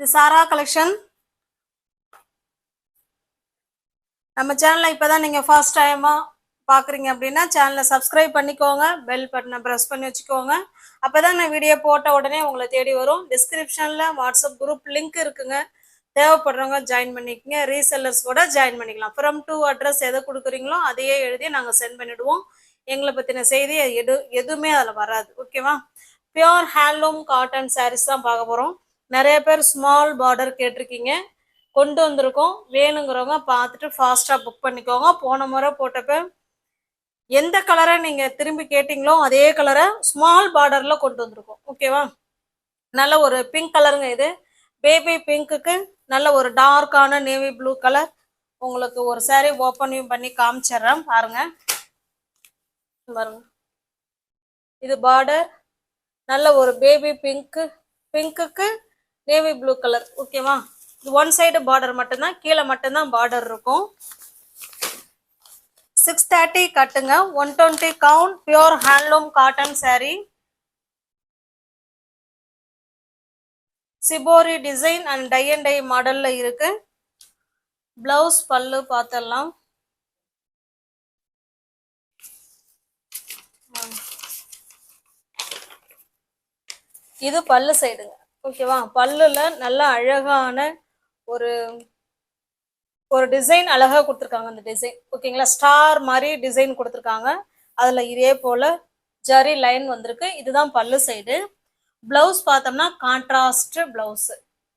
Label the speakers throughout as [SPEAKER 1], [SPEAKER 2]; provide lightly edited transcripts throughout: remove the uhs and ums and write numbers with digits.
[SPEAKER 1] இது சாரா கலெக்ஷன். நம்ம சேனலை இப்போதான் நீங்கள் ஃபர்ஸ்ட் டைமாக பார்க்குறீங்க அப்படின்னா சேனலை சப்ஸ்கிரைப் பண்ணிக்கோங்க, பெல் பட்டனை ப்ரெஸ் பண்ணி வச்சுக்கோங்க. அப்போ தான் நான் வீடியோ போட்ட உடனே உங்களை தேடி வரும். டிஸ்கிரிப்ஷனில் வாட்ஸ்அப் குரூப் லிங்க் இருக்குங்க, தேவைப்படுறவங்க ஜாயின் பண்ணிக்கோங்க. ரீசெல்லர்ஸ் கூட ஜாயின் பண்ணிக்கலாம். ஃப்ரம் டு அட்ரஸ் எதை கொடுக்குறீங்களோ அதையே எழுதி நாங்கள் சென்ட் பண்ணிவிடுவோம். எங்களை பற்றின செய்தி எதுவுமே அதில் வராது. ஓகேவா? பியோர் ஹேண்ட்லூம் காட்டன் சாரீஸ் தான் பார்க்க போகிறோம். நிறைய பேர் ஸ்மால் பார்டர் கேட்டிருக்கீங்க, கொண்டு வந்திருக்கோம். வேணுங்கிறவங்க பார்த்துட்டு ஃபாஸ்ட்டாக புக் பண்ணிக்கோங்க. போன முறை போட்டப்ப எந்த கலரை நீங்கள் திரும்பி கேட்டிங்களோ அதே கலரை ஸ்மால் பார்டரில் கொண்டு வந்திருக்கோம். ஓகேவா? நல்ல ஒரு பிங்க் கலருங்க. இது பேபி பிங்க்குக்கு நல்ல ஒரு டார்க்கான நேவி ப்ளூ கலர். உங்களுக்கு ஒரு சாரீ ஓப்பனையும் பண்ணி காமிச்சிட்றேன் பாருங்க. பாருங்க, இது பார்டர் நல்ல ஒரு பேபி பிங்க்குக்கு நேவி ப்ளூ கலர். ஓகேவா? இது ஒன் சைடு பார்டர் மட்டும்தான், கீழே மட்டும்தான் பார்டர் இருக்கும். 630 கட்டுங்க, 120 count. Pure handloom cotton sari. Shibori design and tie and dye மாடல்ல இருக்கு. பிளவுஸ் பல்லு பார்த்துடலாம். இது பல்லு சைடுங்க. ஓகேவா? பல்லுல நல்ல அழகான ஒரு ஒரு டிசைன் அழகா கொடுத்துருக்காங்க. அந்த டிசைன் ஓகேங்களா, ஸ்டார் மாதிரி டிசைன் கொடுத்துருக்காங்க. அதுல இதே போல ஜரி லைன் வந்திருக்கு. இதுதான் பல்லு சைடு. பிளவுஸ் பார்த்தோம்னா கான்ட்ராஸ்ட் பிளவுஸ்.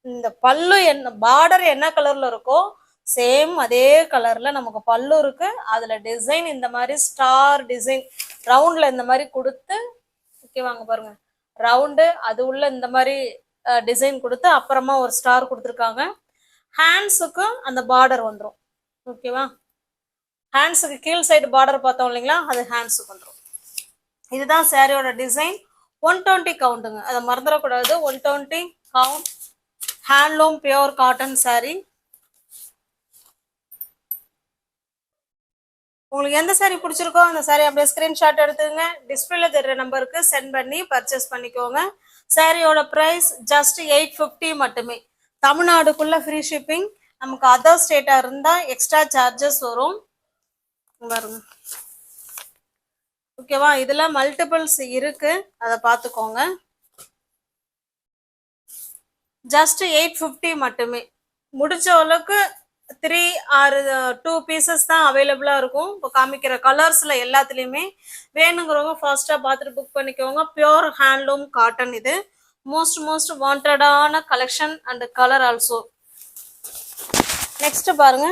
[SPEAKER 1] இந்த பல்லு என்ன பார்டர் என்ன கலர்ல இருக்கோ சேம் அதே கலர்ல நமக்கு பல்லு இருக்கு. அதுல டிசைன் இந்த மாதிரி ஸ்டார் டிசைன் ரவுண்ட்ல இந்த மாதிரி கொடுத்து, ஓகேவாங்க பாருங்க, ரவுண்டு அது உள்ள இந்த மாதிரி டிசைன் கொடுத்து அப்புறமா ஒரு ஸ்டார் கொடுத்துருக்காங்க. ஹேண்ட்ஸுக்கும் அந்த பார்டர் வந்துடும். ஓகேவா? ஹேண்ட்ஸுக்கு கீழ் சைடு பார்டர் பார்த்தோம் இல்லைங்களா, அது ஹேண்ட்ஸுக்கு வந்துடும். இதுதான் சாரியோட டிசைன். 120 கவுண்ட்டுங்க, அதை மறந்துடக்கூடாது. 120 count handloom pure cotton sari. உங்களுக்கு எந்த சாரீ பிடிச்சிருக்கோ அந்த சாரீ அப்படியே ஸ்கிரீன்ஷாட் எடுத்துங்க. டிஸ்பிளேல தெரிகிற நம்பருக்கு சென்ட் பண்ணி பர்ச்சேஸ் பண்ணிக்கோங்க. சாரியோட ப்ரைஸ் ஜஸ்ட் 850 மட்டுமே. தமிழ்நாடுக்குள்ள ஃப்ரீ ஷிப்பிங். நமக்கு அதர் ஸ்டேட்டா இருந்தா எக்ஸ்ட்ரா சார்ஜஸ் வரும். பாருங்க, ஓகேவா? இதுல மல்டிபிள்ஸ் இருக்கு, அதை பார்த்துக்கோங்க. ஜஸ்ட் 850 மட்டுமே. முடிச்ச அளவுக்கு 3 or 2 பீசஸ் தான் அவைலபிளா இருக்கும். இப்போ காமிக்கிற கலர்ஸ்ல எல்லாத்துலயுமே. வேணுங்கிறவங்க ஃபாஸ்டா பார்த்துட்டு புக் பண்ணிக்கோங்க. Pure handloom cotton. இது மோஸ்ட் வாண்டடான collection and colour also. Next பாருங்க,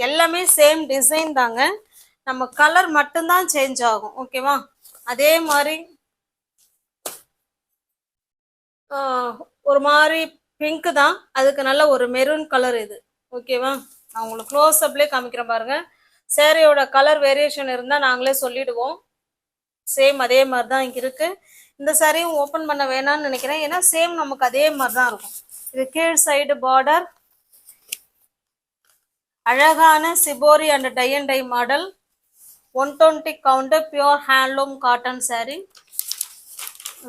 [SPEAKER 1] எல்லாமே சேம் டிசைன் தாங்க, நம்ம கலர் மட்டும்தான் சேஞ்ச் ஆகும். ஓகேவா? அதே மாதிரி ஒரு மாதிரி பிங்க் தான், அதுக்கு நல்ல ஒரு மெரூன் கலர் இது. ஓகேவா? நான் உங்களுக்கு க்ளோஸ் அப்லேயே காமிக்கிறேன் பாருங்க. சேரீயோட கலர் வேரியேஷன் இருந்தால் நாங்களே சொல்லிடுவோம். சேம் அதே மாதிரி தான் இங்கே இருக்கு. இந்த சாரியும் ஓப்பன் பண்ண வேணாம்னு நினைக்கிறேன், ஏன்னா சேம் நமக்கு அதே மாதிரி தான் இருக்கும். இது கீழ் சைடு பார்டர் அழகான shibori and tie and dye model. 120 count pure handloom cotton sari.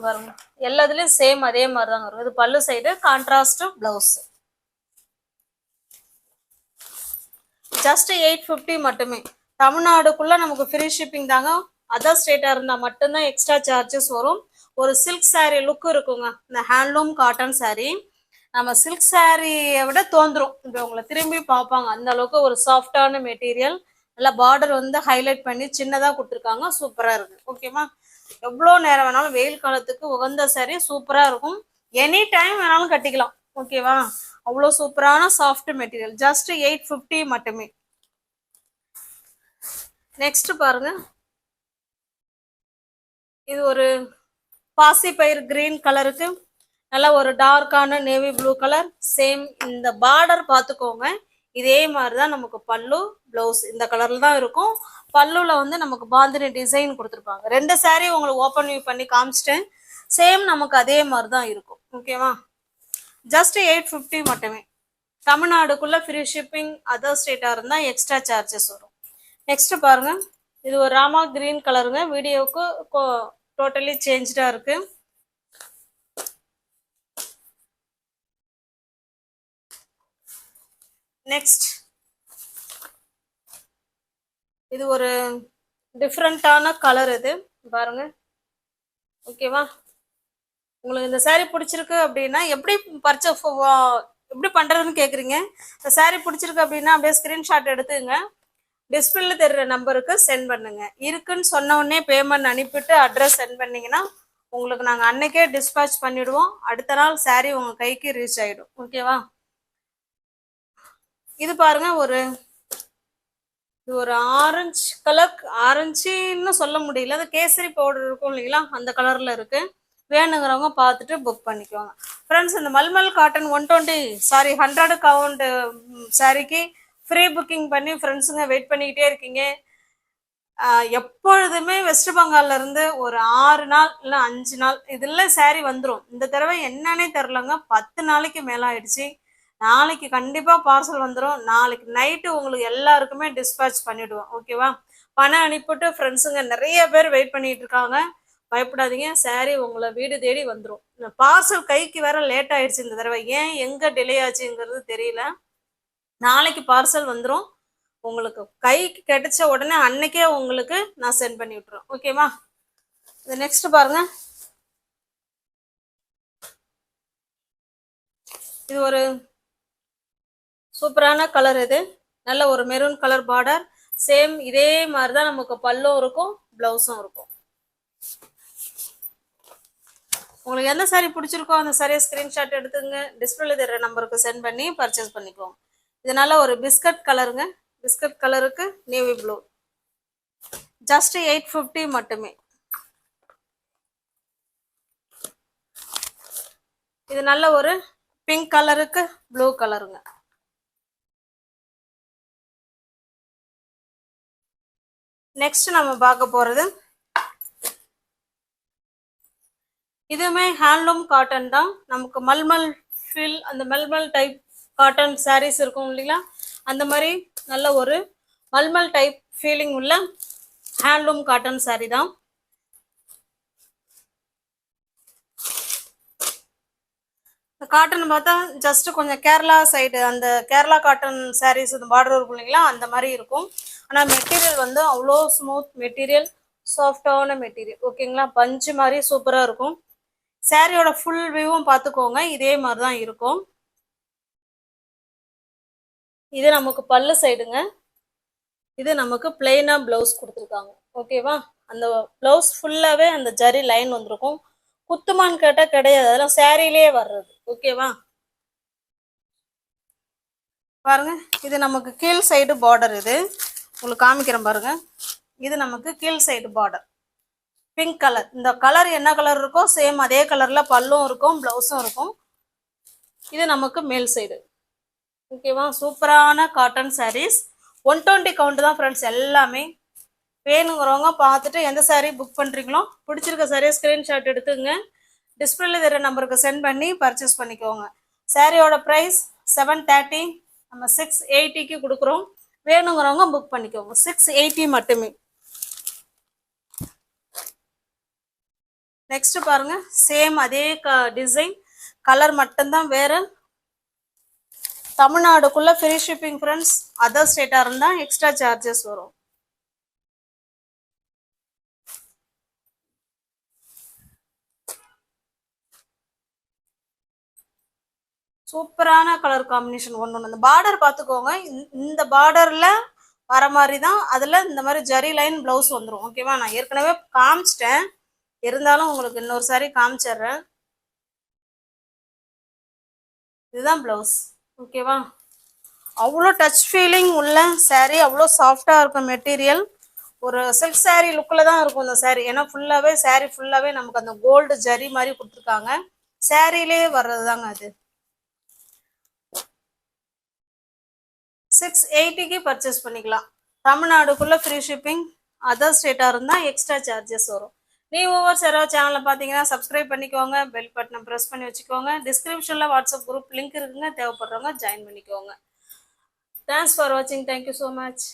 [SPEAKER 1] வரும் எல்லாத்துலயும் சேம் அதே மாதிரி தான் வரும். இது பல்லு சைடு, கான்ட்ராஸ்ட் பிளவுஸ். ஜஸ்ட் 850 மட்டுமே. தமிழ்நாடுக்குள்ள நமக்கு ஃப்ரீ ஷிப்பிங் தாங்க. அதர் ஸ்டேட்டா இருந்தா மட்டும்தான் எக்ஸ்ட்ரா சார்ஜஸ் வரும். ஒரு சில்க் சாரீ லுக் இருக்குங்க இந்த ஹேண்ட்லூம் காட்டன் சாரீ. நம்ம சில்க் சாரியை விட தோன்றும். இப்போ உங்களை திரும்பி பார்ப்பாங்க, அந்த அளவுக்கு ஒரு சாஃப்டான மெட்டீரியல். நல்லா பார்டர் வந்து ஹைலைட் பண்ணி சின்னதாக கொடுத்துருக்காங்க. சூப்பராக இருக்கு. ஓகேவா? எவ்வளோ நேரம் வேணாலும், வெயில் காலத்துக்கு உகந்த சாரீ, சூப்பராக இருக்கும். எனி டைம் வேணாலும் கட்டிக்கலாம். ஓகேவா? அவ்வளோ சூப்பரான சாஃப்ட் மெட்டீரியல். ஜஸ்ட் 850 மட்டுமே. நெக்ஸ்ட் பாருங்க, இது ஒரு பாசி பயிர் கிரீன் கலருக்கு நல்ல ஒரு டார்க்கான நேவி ப்ளூ கலர். சேம் இந்த பார்டர் பார்த்துக்கோங்க, இதே மாதிரி தான் நமக்கு பல்லு பிளவுஸ் இந்த கலர்ல தான் இருக்கும். பல்லுல வந்து நமக்கு பாந்தினி டிசைன் கொடுத்துருப்பாங்க. 2 சாரீ உங்களுக்கு ஓப்பன் வியூ பண்ணி காமிச்சிட்டேன். சேம் நமக்கு அதே மாதிரி தான் இருக்கும். ஓகேவா? ஜஸ்ட் 850 மட்டுமே. தமிழ்நாடுக்குள்ள ஃப்ரீ ஷிப்பிங். அதர் ஸ்டேட்டா இருந்தால் எக்ஸ்ட்ரா சார்ஜஸ் வரும். நெக்ஸ்ட் பாருங்க, இது ஒரு ராமா கிரீன் கலருங்க. வீடியோவுக்கு டோட்டலி சேஞ்சா இருக்கு. நெக்ஸ்ட் இது ஒரு டிஃப்ரெண்டான கலர், இது பாருங்க. ஓகேவா? உங்களுக்கு இந்த saree பிடிச்சிருக்கு அப்படின்னா எப்படி எப்படி பண்றதுன்னு கேக்குறீங்க. இந்த saree பிடிச்சிருக்கு அப்படின்னா அப்படியே ஸ்கிரீன்ஷாட் எடுத்துங்க, டிஸ்பிளேல தெரிற நம்பருக்கு சென்ட் பண்ணுங்க. இருக்குன்னு சொன்ன உடனே பேமெண்ட் அனுப்பிட்டு அட்ரஸ் சென்ட் பண்ணீங்கன்னா உங்களுக்கு நாங்க அன்னைக்கே டிஸ்பேட்ச் பண்ணிடுவோம். அடுத்த நாள் saree உங்க கைக்கு ரீச் ஆயிடும். ஓகேவா? இது பாருங்க, இது ஒரு ஆரஞ்சு கலர், ஆரஞ்சுன்னு சொல்ல முடியல, அது கேசரி பவுடர் இருக்கும் இல்லைங்களா, அந்த கலர்ல இருக்கு. வேணுங்கிறவங்க பார்த்துட்டு புக் பண்ணிக்கோங்க ஃப்ரெண்ட்ஸ். இந்த மல்மல் காட்டன் 100 கவுண்ட் சாரிக்கு ஃப்ரீ புக்கிங் பண்ணி ஃப்ரெண்ட்ஸுங்க வெயிட் பண்ணிக்கிட்டே இருக்கீங்க. எப்பொழுதுமே வெஸ்ட் பெங்கால்ல இருந்து ஒரு 6 நாள் இல்லை 5 நாள் இதுல சாரி வந்துடும். இந்த தடவை என்னன்னே தெரிலங்க, 10 நாளைக்கு மேல ஆயிடுச்சு. நாளைக்கு கண்டிப்பா பார்சல் வந்துடும். நாளைக்கு நைட்டு உங்களுக்கு எல்லாருக்குமே டிஸ்பேட்ச் பண்ணிடுவோம். ஓகேவா? பணம் அனுப்பிட்டு ஃப்ரெண்ட்ஸுங்க நிறைய பேர் வெயிட் பண்ணிட்டு இருக்காங்க. பயப்படாதீங்க, சாரி உங்களை வீடு தேடி வந்துடும். இந்த பார்சல் கைக்கு வேற லேட் ஆயிடுச்சு இந்த தடவை. ஏன் எங்க டிலே ஆச்சுங்கிறது தெரியல. நாளைக்கு பார்சல் வந்துடும். உங்களுக்கு கைக்கு கிடைச்ச உடனே அன்னைக்கே உங்களுக்கு நான் சென்ட் பண்ணி விட்டுறேன். ஓகேவா? இது நெக்ஸ்ட் பாருங்க, இது ஒரு சூப்பரான கலர். இது நல்ல ஒரு மெரூன் கலர் பார்டர். சேம் இதே மாதிரிதான் நமக்கு பல்லும் இருக்கும், பிளவுஸும் இருக்கும். உங்களுக்கு எந்த சாரி பிடிச்சிருக்கோ அந்த சாரியை ஸ்கிரீன்ஷாட் எடுத்துங்க, டிஸ்பிளேல தெரிற நம்பருக்கு சென்ட் பண்ணி பர்ச்சேஸ் பண்ணிக்கோங்க. இது நல்ல ஒரு பிஸ்கட் கலருங்க. பிஸ்கட் கலருக்கு நேவி ப்ளூ, ஜஸ்ட் 850 மட்டுமே. இது நல்ல ஒரு பிங்க் கலருக்கு ப்ளூ கலருங்க. நெக்ஸ்ட் நம்ம பார்க்க போறது இதுவுமே ஹேண்ட்லூம் காட்டன் தான். நமக்கு மல்மல் ஃபீல், அந்த மல்மல் டைப் காட்டன் சாரீஸ் இருக்கும் இல்லைங்களா, அந்த மாதிரி நல்ல ஒரு மல்மல் டைப் ஃபீலிங் உள்ள ஹேண்ட்லூம் காட்டன் சாரீ தான். இந்த காட்டன் பார்த்தா ஜஸ்ட் கொஞ்சம் கேரளா சைடு, அந்த கேரளா காட்டன் சாரீஸ் இந்த பார்டர் இருக்கும் இல்லைங்களா, அந்த மாதிரி இருக்கும். ஆனால் மெட்டீரியல் வந்து அவ்வளோ ஸ்மூத் மெட்டீரியல், சாஃப்டான மெட்டீரியல். ஓகேங்களா? பஞ்சு மாதிரி சூப்பராக இருக்கும். சாரியோட ஃபுல் வியூவும் பார்த்துக்கோங்க, இதே மாதிரி தான் இருக்கும். இது நமக்கு பல்லு சைடுங்க. இது நமக்கு பிளெயினா பிளவுஸ் கொடுத்துருக்காங்க. ஓகேவா? அந்த பிளவுஸ் ஃபுல்லாவே அந்த ஜரி லைன் வந்திருக்கும். குத்துமான்னு கேட்டா கிடையாது, அதெல்லாம் சாரிலேயே வர்றது. ஓகேவா? பாருங்க, இது நமக்கு கீழ் சைடு பார்டர். இது உங்களுக்கு காமிக்கிறேன் பாருங்க. இது நமக்கு கீழ் சைடு பார்டர், பிங்க் கலர். இந்த கலர் என்ன கலர் இருக்கோ சேம் அதே கலர்ல பல்லும் இருக்கும், பிளவுஸும் இருக்கும். இது நமக்கு மேல் சைடு. ஓகேவா? சூப்பரான காட்டன் சாரீஸ். 120 கவுண்ட் தான் ஃப்ரெண்ட்ஸ் எல்லாமே. வேணுங்கிறவங்க பார்த்துட்டு எந்த சாரீ புக் பண்ணுறீங்களோ பிடிச்சிருக்க சாரியை ஸ்க்ரீன்ஷாட் எடுத்துங்க, டிஸ்பிளேல தர நம்பருக்கு சென்ட் பண்ணி பர்ச்சேஸ் பண்ணிக்கோங்க. சாரியோட ப்ரைஸ் 730, நம்ம 680க்கு கொடுக்குறோம். வேணுங்கிறவங்க புக் பண்ணிக்கோங்க, 680 மட்டுமே. நெக்ஸ்ட் பாருங்க, சேம் அதே டிசைன், கலர் மட்டும்தான் வேற. தமிழ்நாடுக்குள்ள ஃப்ரீ ஷிப்பிங் ஃப்ரெண்ட்ஸ். அதர் ஸ்டேட்டா இருந்தா எக்ஸ்ட்ரா சார்ஜஸ் வரும். சூப்பரான கலர் காம்பினேஷன் ஒன்று. அந்த பார்டர் பார்த்துக்கோங்க, இந்த பார்டர்ல வர மாதிரி தான் அதில் இந்த மாதிரி ஜரி லைன் பிளவுஸ் வந்துடும். ஓகேவா? நான் ஏற்கனவே காமிச்சிட்டேன், இருந்தாலும் உங்களுக்கு இன்னொரு சாரி காமிச்சிடுறேன். இதுதான் பிளவுஸ். ஓகேவா? அவ்வளோ டச் ஃபீலிங் உள்ள சாரீ, அவ்வளோ சாஃப்டாக இருக்கும் மெட்டீரியல். ஒரு சில்க் சாரீ லுக்கில் தான் இருக்கும் இந்த சாரீ. ஏன்னா ஃபுல்லாகவே சாரீ ஃபுல்லாகவே நமக்கு அந்த கோல்டு ஜரி மாதிரி கொடுத்துருக்காங்க. சாரீலே வர்றது தாங்க அது. 680க்கு பர்ச்சேஸ் பண்ணிக்கலாம். தமிழ்நாடுக்குள்ள ஃப்ரீ ஷிப்பிங், அதர் ஸ்டேட்டாக இருந்தால் எக்ஸ்ட்ரா சார்ஜஸ் வரும். நீ ஒவ்வொரு யாராவது சேனலில் பார்த்தீங்கன்னா சப்ஸ்கிரைப் பண்ணிக்கோங்க, பெல் பட்டனை ப்ரெஸ் பண்ணி வச்சுக்கோங்க. டிஸ்கிரிப்ஷனில் வாட்ஸ்அப் குரூப் லிங்க் இருக்குங்க, தேவைப்படுறவங்க ஜாயின் பண்ணிக்கோங்க. தேங்க்ஸ் ஃபார் வாட்சிங். Thank you so much.